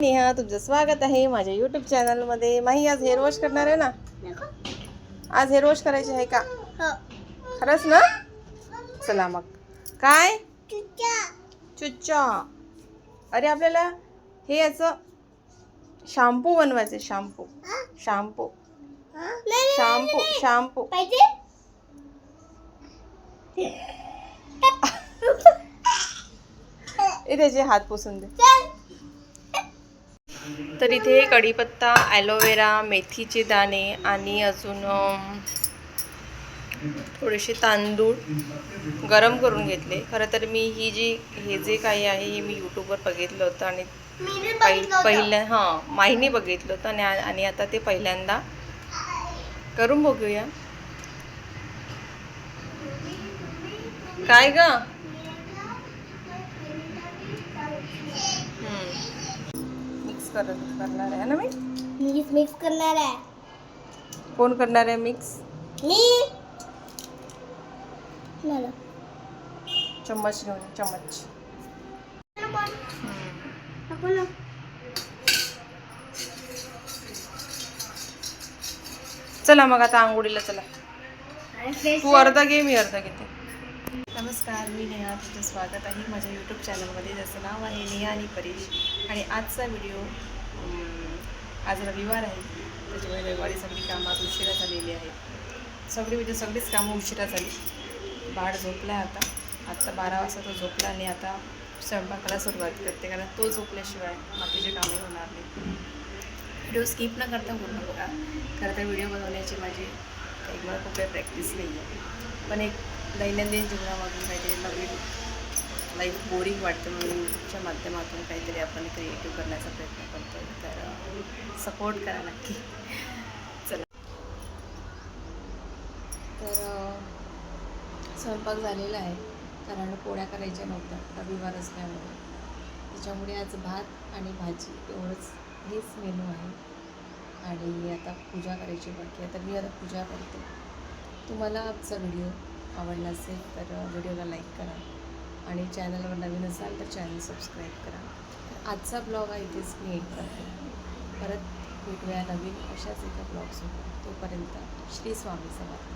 नेहा, तुमचं स्वागत आहे माझ्या यूट्यूब चॅनलमध्ये. माही आज हेअर वॉश करणार आहे ना? आज हेअर वॉश करायचे आहे का? खरंच ना? चला मग. काय चुच्चा? अरे आपल्याला हे याचं शॅम्पू बनवायचं. शॅम्पू शॅम्पू शॅम्पू शॅम्पू त्याचे हात पुसून दे. तर इथे कढीपत्ता, ॲलोवेरा, मेथीचे दाणे आणि अजून थोडेसे तांदूळ गरम करून घेतले. खरं तर मी हे जे काही आहे हे मी यूट्यूबवर बघितलं होतं आणि माहीने बघितलं होतं आणि आता ते पहिल्यांदा करून बघूया. काय ग? करणार आहे ना मी मिक्स करणार आहे. कोण करणार आहे मिक्स? मी मला चम्मच घेऊन चम्मच. चला मग आता आंघोळीला चला. तू अर्धा घे, मी अर्धा घेते. नमस्कार, मी नेहा, तुझं स्वागत आहे माझ्या यूट्यूब चॅनलमध्ये, ज्याचं नाव आहे नेहा आणि परेश. आणि आजचा व्हिडिओ, आज रविवार आहे, त्याच्यामुळे रविवारी सगळी कामात उशिरा झालेली आहे. सगळीच कामं उशिरा झाली. बाळ झोपला आहे आत्ता 12 वाजता तो झोपला आणि आता स्वयंपाकाला सुरुवात करते, कारण तो झोपल्याशिवाय बाकीचे कामही होणार नाही. व्हिडिओ स्किप न करता पूर्ण बघा. खरं तर व्हिडिओ बनवण्याची माझी मला खूप काही प्रॅक्टिस नाही आहे, पण एक दैनंदिन जीवनामधून काहीतरी नवीन लाईफ बोरिंग वाटतं म्हणून यूट्यूबच्या माध्यमातून काहीतरी आपण क्रिएटिव्ह करण्याचा प्रयत्न करतो. तर सपोर्ट करा नक्की. चला. तर स्वयंपाक झालेला आहे, कारण पोळ्या करायच्या नव्हत्या, रविवार असल्यामुळे. त्याच्यामुळे आज भात आणि भाजी एवढंच, हेच मेनू आहे. आणि आता पूजा करायची बाकी आहे, तर मी आता पूजा करते. तुम्हाला आजचा व्हिडिओ आवडला असेल तर व्हिडिओला लाईक करा आणि चॅनलवर नवीन असाल तर चॅनल सबस्क्राईब करा. आजचा ब्लॉग आहे इथेच मी एंड करते. परत भेटूया नवीन अशाच एका ब्लॉगसोबत. तोपर्यंत श्री स्वामी समर्थ.